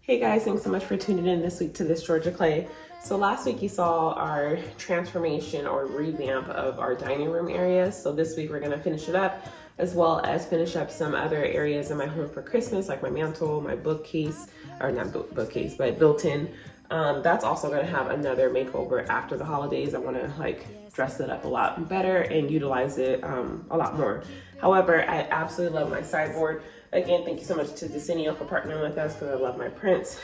Hey guys, thanks so much for tuning in this week to Thisgeorgiaclay. So last week you saw our transformation or revamp of our dining room area. So this week we're gonna finish it up, as well as finish up some other areas in my home for Christmas, like my mantle, my bookcase, or not bookcase, but built-in. That's also gonna have another makeover after the holidays. I wanna dress it up a lot better and utilize it a lot more. However, I absolutely love my sideboard. Again, thank you so much to Decennial for partnering with us because I love my prints.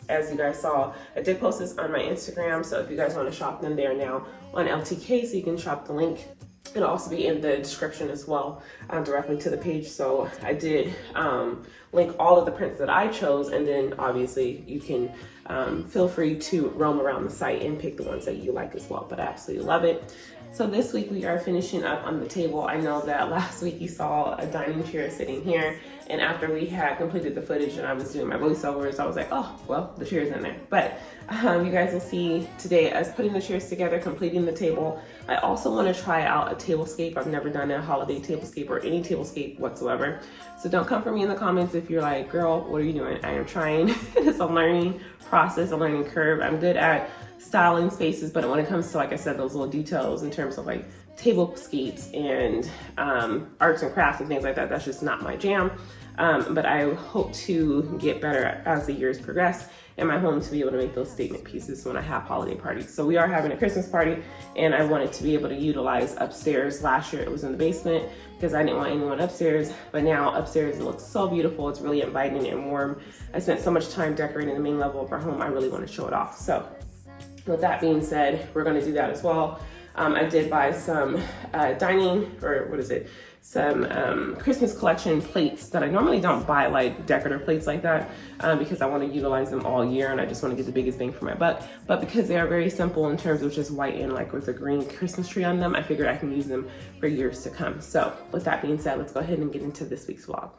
As you guys saw, I did post this on my Instagram, so if you guys want to shop them, they are now on LTK, so you can shop the link. It'll also be in the description as well, directly to the page. So I did link all of the prints that I chose, and then obviously you can feel free to roam around the site and pick the ones that you like as well, but I absolutely love it. So this week we are finishing up on the table. I know that last week you saw a dining chair sitting here, and after we had completed the footage and I was doing my voiceovers, I was like, oh, well, the chair's in there. But you guys will see today us putting the chairs together, completing the table. I also want to try out a tablescape. I've never done a holiday tablescape or any tablescape whatsoever. So don't come for me in the comments if you're like, girl, what are you doing? I am trying. It's a learning process, a learning curve. I'm good at styling spaces, but when it comes to, like I said, those little details in terms of like tablescapes and arts and crafts and things like that, that's just not my jam. But I hope to get better as the years progress in my home to be able to make those statement pieces when I have holiday parties. So we are having a Christmas party, and I wanted to be able to utilize upstairs. Last year it was in the basement because I didn't want anyone upstairs, but now upstairs it looks so beautiful. It's really inviting and warm. I spent so much time decorating the main level of our home. I really want to show it off. So with that being said, we're going to do that as well. I did buy some some Christmas collection plates that I normally don't buy, like decorative plates like that, because I want to utilize them all year and I just want to get the biggest bang for my buck. But because they are very simple in terms of just white and like with a green Christmas tree on them, I figured I can use them for years to come. So with that being said, let's go ahead and get into this week's vlog.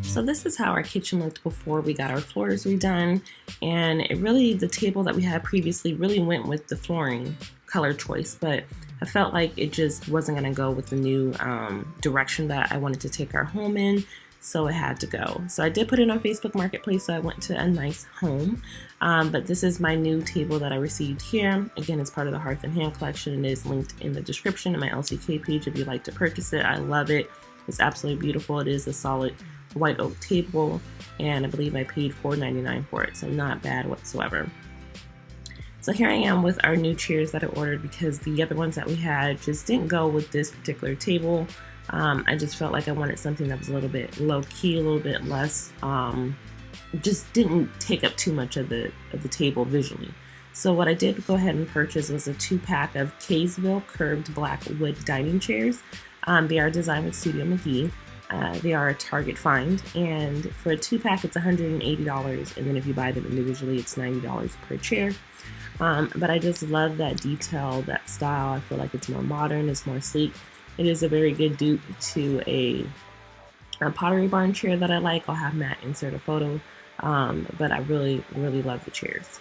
So this is how our kitchen looked before we got our floors redone, and the table that we had previously really went with the flooring color choice, but I felt like it just wasn't going to go with the new direction that I wanted to take our home in, so it had to go. So I did put it on Facebook Marketplace, so I went to a nice home, but this is my new table that I received here. Again, it's part of the Hearth and Hand collection. It is linked in the description in my LCK page if you'd like to purchase it. I love it. It's absolutely beautiful. It is a solid white oak table, and I believe I paid $4.99 for it, so not bad whatsoever. So here I am with our new chairs that I ordered because the other ones that we had just didn't go with this particular table. I just felt like I wanted something that was a little bit low-key, a little bit less, just didn't take up too much of the table visually. So what I did go ahead and purchase was a 2-pack of Kaysville curved black wood dining chairs. They are designed with Studio McGee. They are a Target find, and for a 2-pack it's $180, and then if you buy them individually it's $90 per chair. But I just love that detail, that style. I feel like it's more modern, it's more sleek. It is a very good dupe to a Pottery Barn chair that I like. I'll have Matt insert a photo, but I really love the chairs.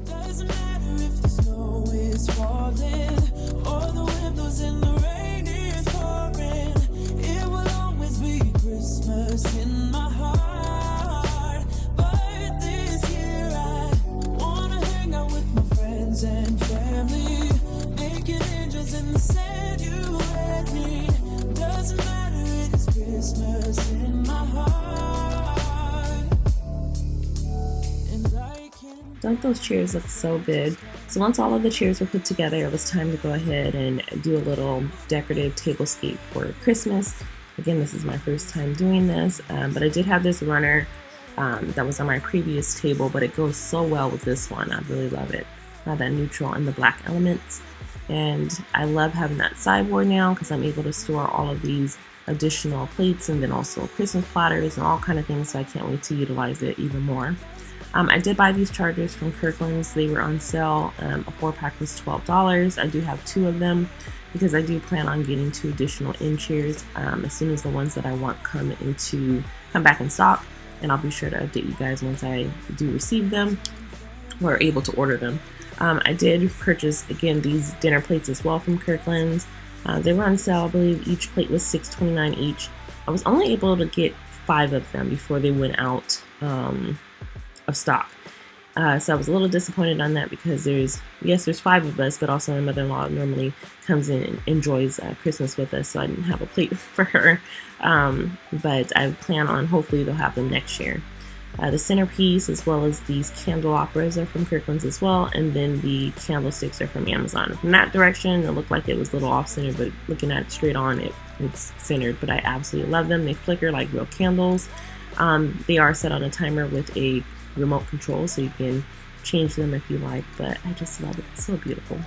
Doesn't matter if the snow is falling or the wind blows and the rain is pouring. It will always be Christmas in my heart. But this year I wanna hang out with my friends and family, making angels in the sand, you and me. Doesn't matter, it's Christmas in my heart. And I can. Don't those chairs look so good? So once all of the chairs were put together, it was time to go ahead and do a little decorative tablescape for Christmas. Again, this is my first time doing this, but I did have this runner that was on my previous table, but it goes so well with this one. I really love it. That neutral and the black elements. And I love having that sideboard now because I'm able to store all of these additional plates and then also Christmas platters and all kind of things, so I can't wait to utilize it even more. I did buy these chargers from Kirklands. They were on sale. A 4-pack was $12. I do have 2 of them because I do plan on getting 2 additional end chairs as soon as the ones that I want come back in stock, and I'll be sure to update you guys once I do receive them or able to order them. I did purchase, again, these dinner plates as well from Kirklands. They were on sale. I believe each plate was $6.29 each. I was only able to get 5 of them before they went out of stock. So I was a little disappointed on that because there's 5 of us, but also my mother-in-law normally comes in and enjoys Christmas with us, so I didn't have a plate for her. But I plan on, hopefully they'll have them next year. The centerpiece, as well as these candelabras, are from Kirklands as well, and then the candlesticks are from Amazon. From that direction, it looked like it was a little off-centered, but looking at it straight on, it's centered. But I absolutely love them. They flicker like real candles. They are set on a timer with a remote control, so you can change them if you like, but I just love it. It's so beautiful.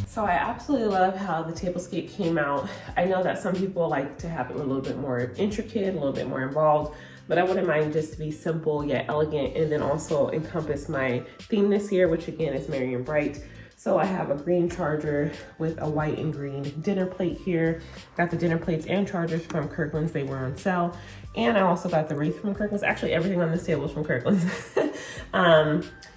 So I absolutely love how the Tablescape came out. I know that some people like to have it a little bit more intricate, a little bit more involved, but I wouldn't mind just to be simple yet elegant, and then also encompass my theme this year, which again is merry and bright. So I have a green charger with a white and green dinner plate here. Got the dinner plates and chargers from Kirklands. They were on sale. And I also got the wreath from Kirklands. Actually, everything on this table is from Kirklands.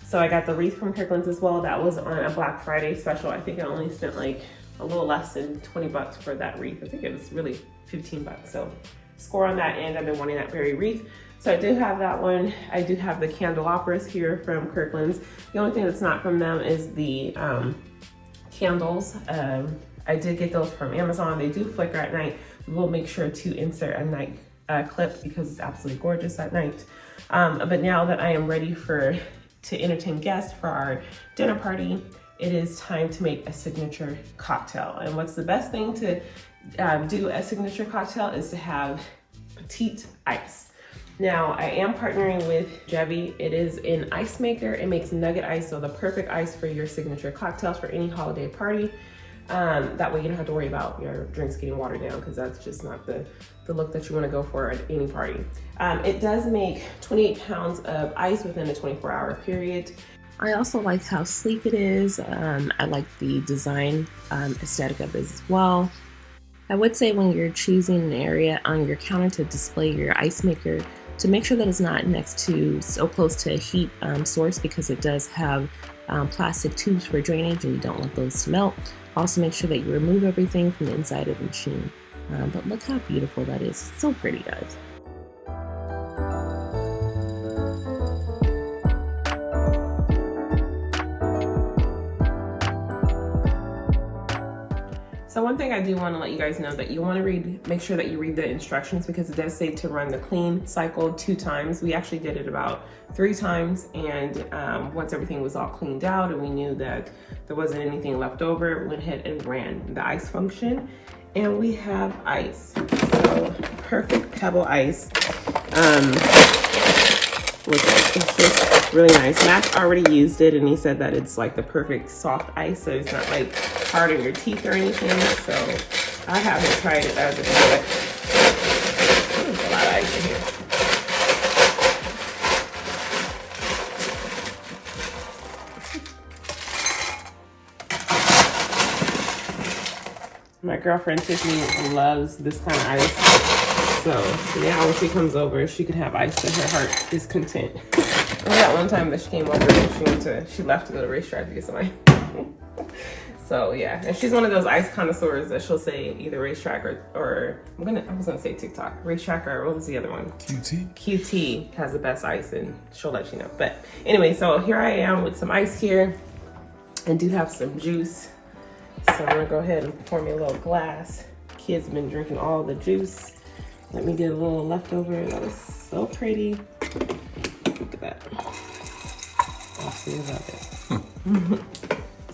So I got the wreath from Kirklands as well. That was on a Black Friday special. I think I only spent like a little less than 20 bucks for that wreath. I think it was really 15 bucks. So score on that end. I've been wanting that very wreath. So I do have that one. I do have the candelabras here from Kirklands. The only thing that's not from them is the candles. I did get those from Amazon. They do flicker at night. We'll make sure to insert a night clip because it's absolutely gorgeous at night. But now that I am ready to entertain guests for our dinner party, it is time to make a signature cocktail. And what's the best thing to do a signature cocktail is to have petite ice. Now, I am partnering with Gevi. It is an ice maker. It makes Nugget ice, so the perfect ice for your signature cocktails for any holiday party. That way you don't have to worry about your drinks getting watered down, because that's just not the look that you want to go for at any party. It does make 28 pounds of ice within a 24-hour period. I also like how sleek it is. I like the design aesthetic of it as well. I would say when you're choosing an area on your counter to display your ice maker, to make sure that it's not next to so close to a heat source, because it does have plastic tubes for drainage and you don't want those to melt. Also make sure that you remove everything from the inside of the machine. But look how beautiful that is. It's so pretty, guys. So one thing I do want to let you guys know that you want to make sure that you read the instructions, because it does say to run the clean cycle 2 times. We actually did it about 3 times, and once everything was all cleaned out and we knew that there wasn't anything left over, we went ahead and ran the ice function, and we have ice. So perfect pebble ice. It's just really nice. Matt already used it and he said that it's like the perfect soft ice, so it's not like hard on your teeth or anything. So I haven't tried it as a product. There's a lot of ice in here. My girlfriend Tiffany loves this kind of ice. So now when she comes over, she can have ice to her heart is content. That one time that she came over and she left to go to the racetrack to get some ice. So yeah, and she's one of those ice connoisseurs that she'll say either racetrack or I was gonna say TikTok, racetrack, or what was the other one? QT has the best ice, and she'll let you know. But anyway, so here I am with some ice here, and do have some juice. So I'm gonna go ahead and pour me a little glass. Kids have been drinking all the juice. Let me get a little leftover. That was so pretty. Look at that. I'll see about it.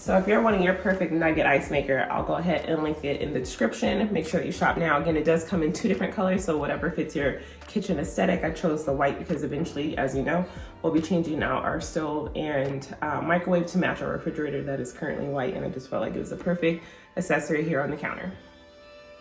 So if you're wanting your perfect nugget ice maker, I'll go ahead and link it in the description. Make sure that you shop now. Again, it does come in 2 different colors, so whatever fits your kitchen aesthetic. I chose the white because eventually, as you know, we'll be changing out our stove and microwave to match our refrigerator that is currently white, and I just felt like it was a perfect accessory here on the counter.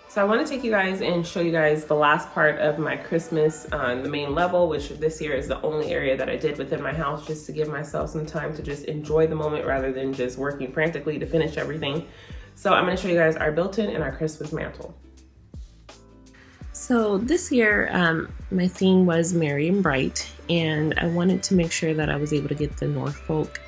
So I want to take you guys and show you guys the last part of my Christmas on the main level, which this year is the only area that I did within my house, just to give myself some time to just enjoy the moment rather than just working frantically to finish everything. So I'm going to show you guys our built-in and our Christmas mantle. So this year, my theme was merry and bright, and I wanted to make sure that I was able to get the Norfolk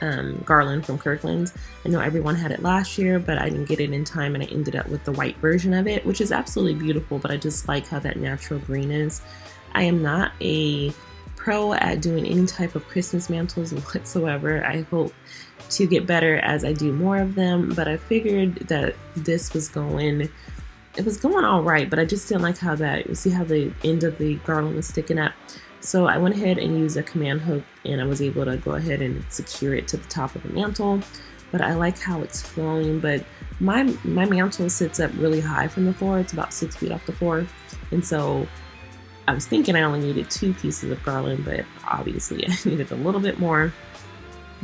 garland from Kirklands. I know everyone had it last year, but I didn't get it in time, and I ended up with the white version of it, which is absolutely beautiful, but I just like how that natural green is. I am not a pro at doing any type of Christmas mantles whatsoever. I hope to get better as I do more of them, but I figured that this was going... It was going all right, but I just didn't like how you see how the end of the garland was sticking up. So I went ahead and used a command hook, and I was able to go ahead and secure it to the top of the mantle. But I like how it's flowing, but my mantle sits up really high from the floor. It's about 6 feet off the floor. And so I was thinking I only needed 2 pieces of garland, but obviously I needed a little bit more.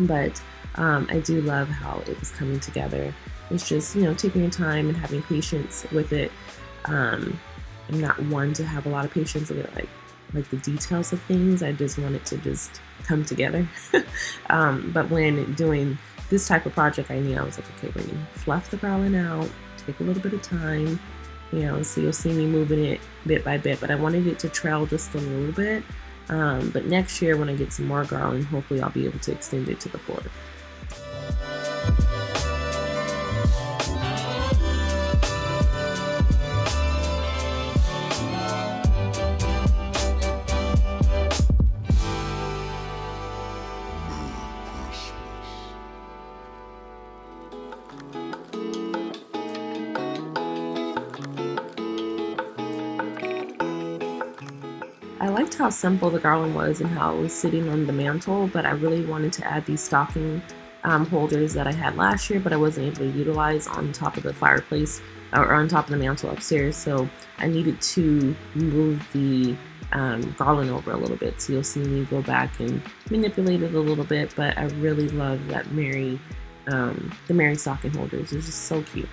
But I do love how it was coming together. It's just, you know, taking your time and having patience with it. I'm not one to have a lot of patience with it, like the details of things. I just want it to just come together. But when doing this type of project, I knew I was like, okay, we're gonna fluff the garland out, take a little bit of time, you know, so you'll see me moving it bit by bit, but I wanted it to trail just a little bit. But next year when I get some more garland, hopefully I'll be able to extend it to the floor. I liked how simple the garland was and how it was sitting on the mantle, but I really wanted to add these stocking holders that I had last year, but I wasn't able to utilize on top of the fireplace or on top of the mantle upstairs. So I needed to move the garland over a little bit. So you'll see me go back and manipulate it a little bit, but I really love that the merry stocking holders. It's just so cute.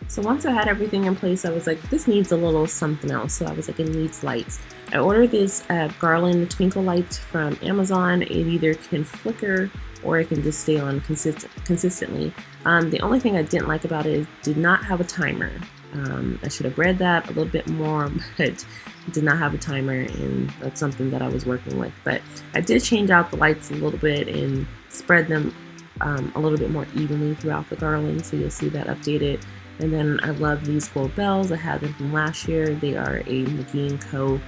So once I had everything in place, I was like, this needs a little something else. So I was like, it needs lights. I ordered this garland twinkle lights from Amazon. It either can flicker or it can just stay on consistently. The only thing I didn't like about it is it did not have a timer. I should have read that a little bit more, but it did not have a timer, and that's something that I was working with. But I did change out the lights a little bit and spread them a little bit more evenly throughout the garland, so you'll see that updated. And then I love these gold bells. I had them from last year. They are a McGee & Co.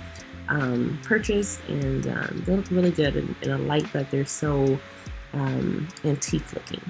purchase, and they look really good, and I like that they're so antique looking.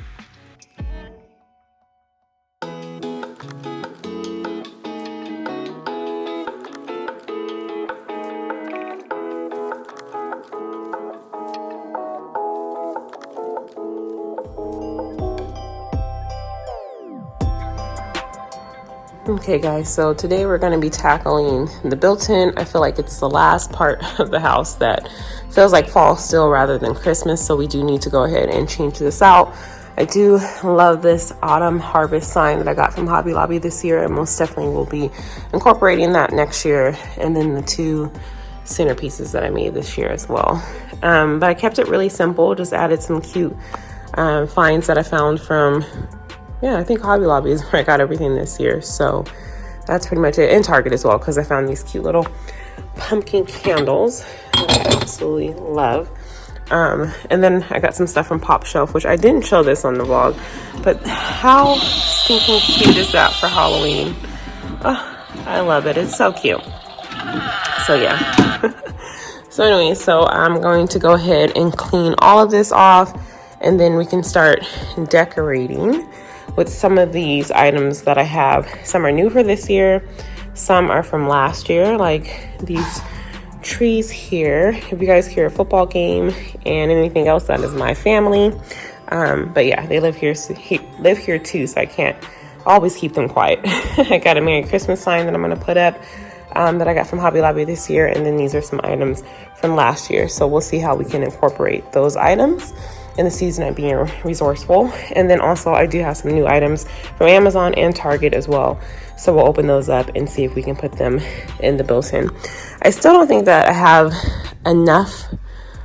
Okay guys, so today we're going to be tackling the built-in. I feel like it's the last part of the house that feels like fall still rather than Christmas, so we do need to go ahead and change this out. I do love this autumn harvest sign that I got from Hobby Lobby this year, and most definitely will be incorporating that next year, and then the 2 centerpieces that I made this year as well. But I kept it really simple, just added some cute finds that I found from, yeah, I think Hobby Lobby is where I got everything this year. So that's pretty much it. And Target as well, because I found these cute little pumpkin candles that I absolutely love. And then I got some stuff from Pop Shelf, which I didn't show this on the vlog, but how stinking cute is that for Halloween? Oh, I love it. It's so cute. So yeah. So anyway, so I'm going to go ahead and clean all of this off, and then we can start decorating with some of these items that I have. Some are new for this year, some are from last year, like these trees here. If you guys hear a football game and anything else, that is my family. But yeah, they live here too, so I can't always keep them quiet. I got a Merry Christmas sign that I'm going to put up that I got from Hobby Lobby this year, and then these are some items from last year. So we'll see how we can incorporate those items in the season of being resourceful. And then also I do have some new items from Amazon and Target as well. So we'll open those up and see if we can put them in the built-in. I still don't think that I have enough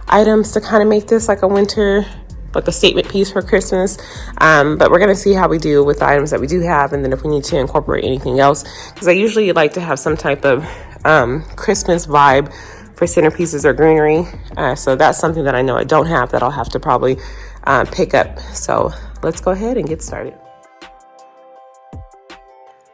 items to kind of make this like a winter, like a statement piece for Christmas. But we're gonna see how we do with the items that we do have, and then if we need to incorporate anything else, because I usually like to have some type of Christmas vibe for centerpieces or greenery. So that's something that I know I don't have that I'll have to probably pick up. So let's go ahead and get started.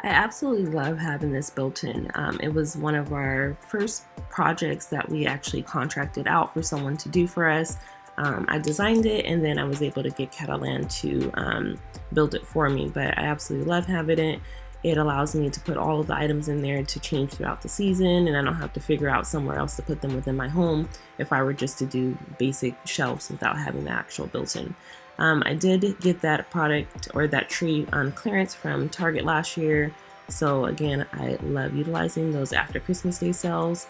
I absolutely love having this built in. It was one of our first projects that we actually contracted out for someone to do for us. I designed it, and then I was able to get Catalan to build it for me, but I absolutely love having it. It allows me to put all of the items in there to change throughout the season, and I don't have to figure out somewhere else to put them within my home if I were just to do basic shelves without having the actual built-in. I did get that product, or that tree, on clearance from Target last year. So again, I love utilizing those after Christmas Day sales.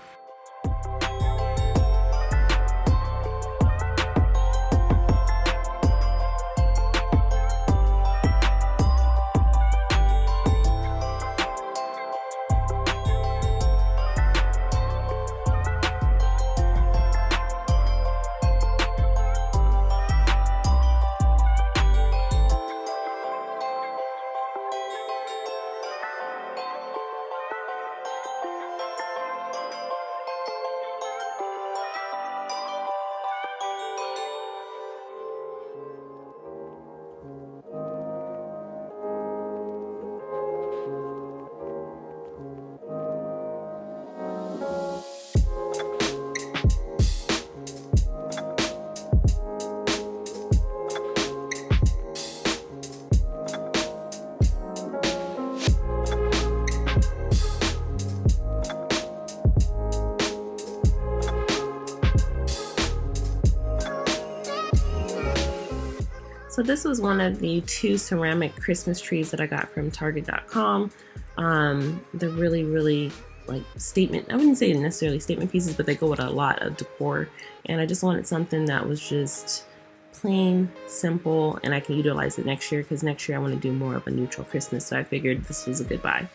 So this was one of the 2 ceramic Christmas trees that I got from Target.com. They're really like statement, I wouldn't say necessarily statement pieces, but they go with a lot of decor. And I just wanted something that was just plain, simple, and I can utilize it next year, because next year I want to do more of a neutral Christmas. So I figured this was a good buy.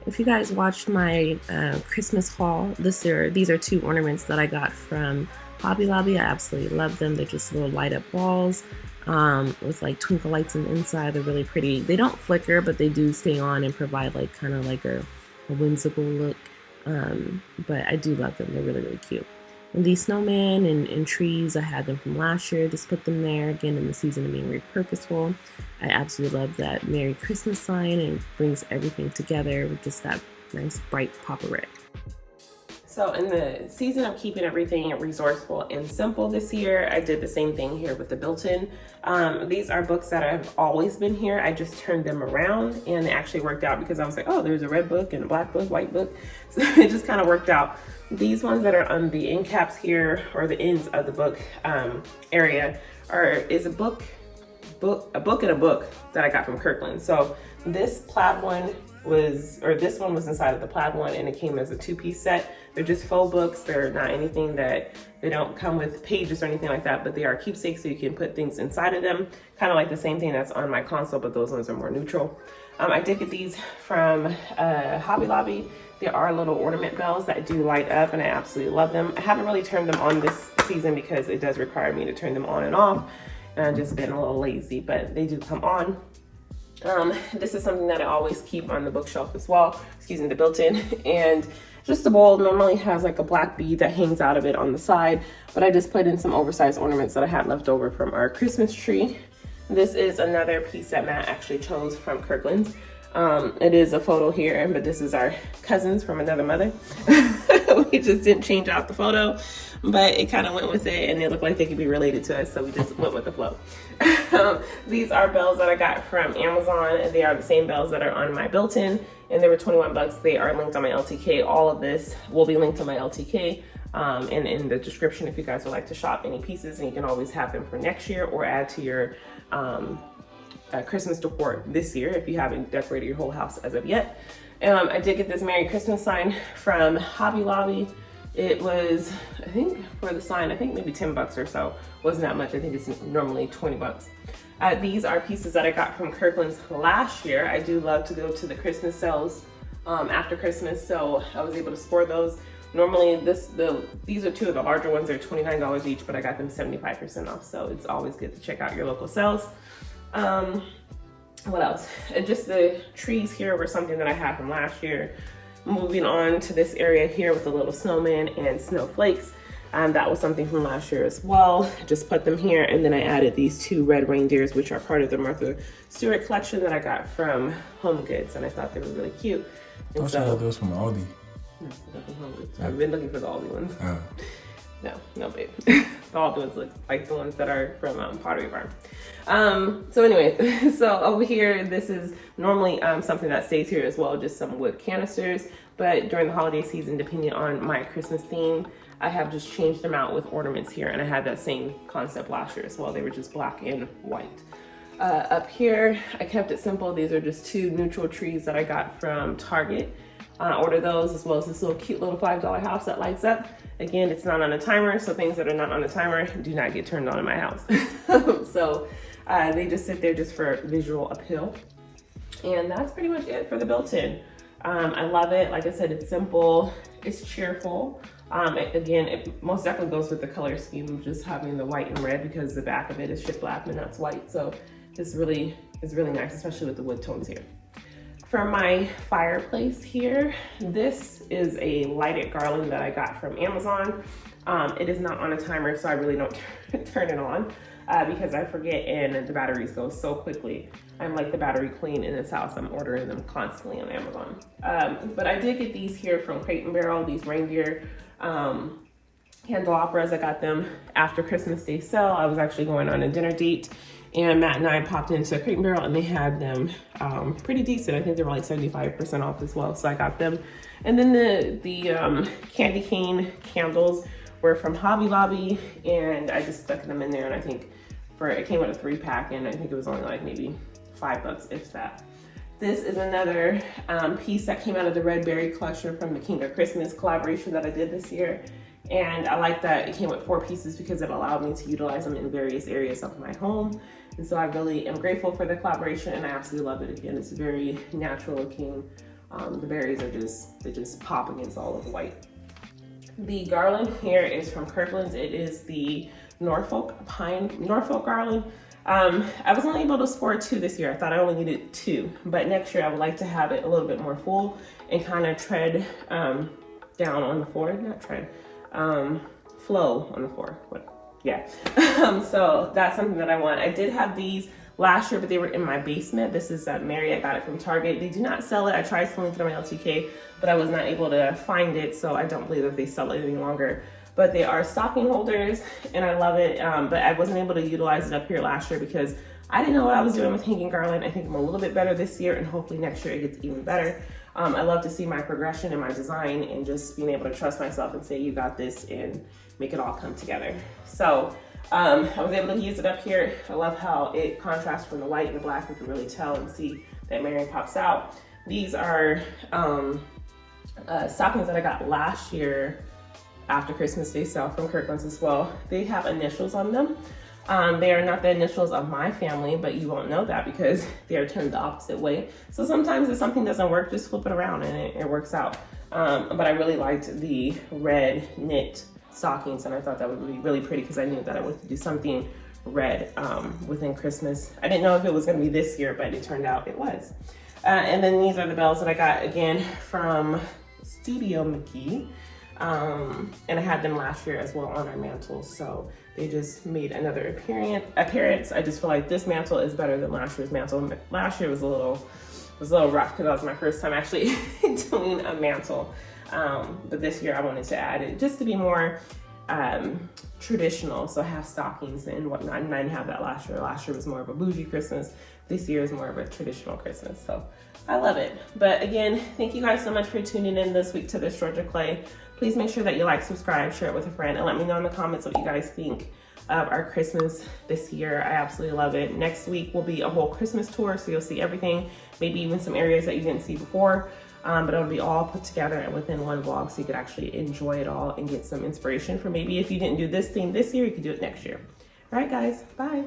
If you guys watched my Christmas haul, these are 2 ornaments that I got from Hobby Lobby. I absolutely love them. They're just little light up balls with like twinkle lights on the inside. They're really pretty. They don't flicker, but they do stay on and provide like kind of like a whimsical look. But I do love them. They're really cute. And these snowmen and trees, I had them from last year. Just put them there again in the season of being very purposeful. I absolutely love that Merry Christmas sign, and brings everything together with just that nice bright pop of red. So in the season of keeping everything resourceful and simple this year, I did the same thing here with the built-in. These are books that have always been here. I just turned them around, and it actually worked out because I was like, oh, there's a red book and a black book, white book. So it just kind of worked out. These ones that are on the end caps here, or the ends of the book area, is a book and a book that I got from Kirklands. So this plaid one this one was inside of the plaid one, and it came as a 2-piece set. They're just faux books. They're not anything that, they don't come with pages or anything like that, but they are keepsakes, so you can put things inside of them. Kind of like the same thing that's on my console, but those ones are more neutral. I did get these from Hobby Lobby. There are little ornament bells that do light up, and I absolutely love them. I haven't really turned them on this season because it does require me to turn them on and off. and I've just been a little lazy, but they do come on. This is something that I always keep on the bookshelf as well, excuse me, the built-in, and just the bowl normally has like a black bead that hangs out of it on the side, but I just put in some oversized ornaments that I had left over from our Christmas tree. This is another piece that Matt actually chose from Kirklands. It is a photo here, but this is our cousins from another mother. We just didn't change out the photo, but it kind of went with it, and they look like they could be related to us, so we just went with the flow. These are bells that I got from Amazon, and they are the same bells that are on my built-in, and they were 21 bucks. They are linked on my LTK. All of this will be linked on my LTK and in the description if you guys would like to shop any pieces, and you can always have them for next year or add to your Christmas decor this year if you haven't decorated your whole house as of yet. I did get this Merry Christmas sign from Hobby Lobby. It was, I think for the sign, I think maybe 10 bucks or so. Wasn't that much. I think it's normally 20 bucks. These are pieces that I got from Kirkland's last year. I do love to go to the Christmas sales after Christmas, so I was able to score those. Normally these are two of the larger ones. They're $29 each, but I got them 75% off, so it's always good to check out your local sales. What else? Just the trees here were something that I had from last year. Moving on to this area here with the little snowman and snowflakes. That was something from last year as well. Just put them here, and then I added these two red reindeers, which are part of the Martha Stewart collection that I got from Home Goods, and I thought they were really cute. And I thought those from Aldi. No, they're from Home Goods. I've been looking for the Aldi ones. Oh. No, babe. The Aldi ones look like the ones that are from Pottery Barn. So anyway, so over here, this is normally something that stays here as well, just some wood canisters. But during the holiday season, depending on my Christmas theme, I have just changed them out with ornaments here, and I had that same concept last year as well. They were just black and white. Up here, I kept it simple. These are just two neutral trees that I got from Target. I ordered those, as well as this little cute little $5 house that lights up. Again, it's not on a timer, so things that are not on a timer do not get turned on in my house. So they just sit there just for visual appeal. And that's pretty much it for the built-in. I love it. Like I said, it's simple, it's cheerful. Again, it most definitely goes with the color scheme of just having the white and red, because the back of it is shiplap and that's white. So it's really nice, especially with the wood tones here. For my fireplace here, this is a lighted garland that I got from Amazon. It is not on a timer, so I really don't turn it on because I forget and the batteries go so quickly. I'm like the battery queen in this house. I'm ordering them constantly on Amazon. But I did get these here from Crate & Barrel, these reindeer candelabras. I got them after Christmas Day sale. I was actually going on a dinner date, and Matt and I popped into Crate & Barrel, and they had them pretty decent. I think they were like 75% off as well, so I got them. And then the candy cane candles were from Hobby Lobby, and I just stuck them in there, and I think it came with a 3-pack, and I think it was only like maybe $5, if that. This is another piece that came out of the Red Berry collection from the King of Christmas collaboration that I did this year. And I like that it came with 4 pieces because it allowed me to utilize them in various areas of my home. And so I really am grateful for the collaboration, and I absolutely love it. Again, it's very natural looking. The berries are they just pop against all of the white. The garland here is from Kirklands. It is the Norfolk garland. I was only able to score 2 this year. I thought I only needed 2, but next year I would like to have it a little bit more full and kind of tread down on the floor, not tread, flow on the floor. So that's something that I want. I did have these last year, but they were in my basement. This is Mary. I got it from Target. They do not sell it. I tried to link it on my LTK, but I was not able to find it, so I don't believe that they sell it any longer. But they are stocking holders, and I love it. But I wasn't able to utilize it up here last year because I didn't know what I was doing with hanging garland. I think I'm a little bit better this year, and hopefully next year it gets even better. I love to see my progression in my design and just being able to trust myself and say, you got this, and make it all come together. So I was able to use it up here. I love how it contrasts from the white and the black. You can really tell and see that Mary pops out. These are stockings that I got last year after Christmas Day sale from Kirklands as well. They have initials on them. They are not the initials of my family, but you won't know that because they are turned the opposite way. So sometimes if something doesn't work, just flip it around and it works out. But I really liked the red knit stockings, and I thought that would be really pretty because I knew that I wanted to do something red within Christmas. I didn't know if it was gonna be this year, but it turned out it was. And then these are the bells that I got again from Studio McGee. And I had them last year as well on our mantle, so they just made another appearance. I just feel like this mantle is better than last year's mantle. Last year was a little rough because that was my first time actually doing a mantle. But this year I wanted to add it just to be more traditional. So I have stockings and whatnot, and I didn't have that last year. Last year was more of a bougie Christmas. This year is more of a traditional Christmas. So I love it. But again, thank you guys so much for tuning in this week to Thisgeorgiaclay. Please make sure that you like, subscribe, share it with a friend, and let me know in the comments what you guys think of our Christmas this year. I absolutely love it. Next week will be a whole Christmas tour, so you'll see everything, maybe even some areas that you didn't see before, but it'll be all put together and within one vlog, so you could actually enjoy it all and get some inspiration for maybe if you didn't do this theme this year, you could do it next year. All right, guys, bye.